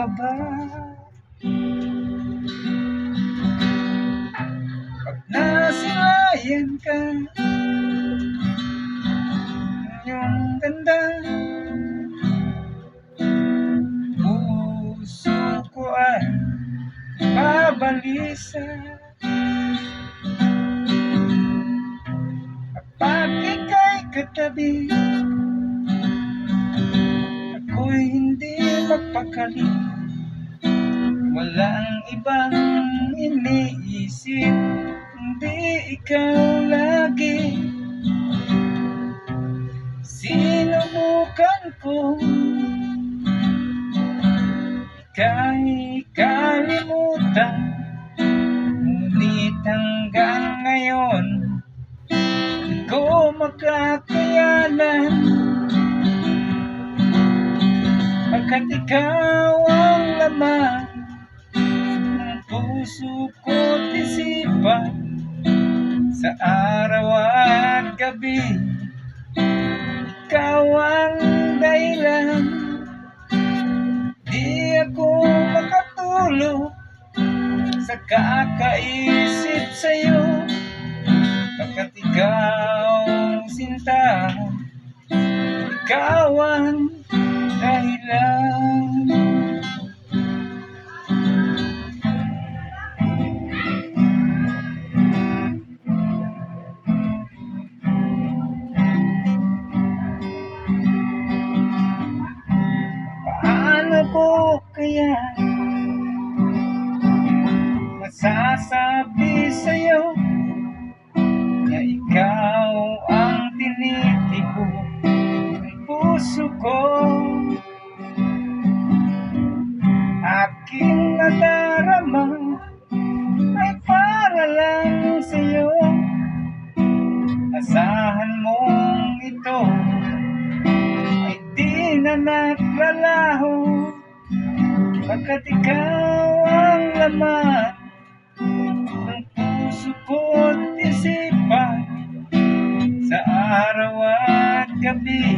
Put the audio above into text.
ka ba? Pag nasilayan ka, iyong ganda, puso ko ay babalisa. Kapag ika'y katabi, ako'y hindi mapakali. Walang ibang iniisip, hindi ikaw lagi. Sinubukan ko ika'y kalimutan, ngunit hanggang ngayon di ko makakayanan. Pagkat ikaw ang laman ng puso ko't isipan, sa araw at gabi ikaw ang dahilan. Di ako makatulog sa kakaisip sa'yo, pagkat ikaw sinta, ikaw ang dahilan. Paano ko kaya masasabi sa'yo na ikaw ang tinitibok ng puso ko? Aking nadarama ay para lang sa'yo. Asahan mong ito ay di na naglalaho, pagkat ikaw ang laman ng puso ko't isipan, sa araw at gabi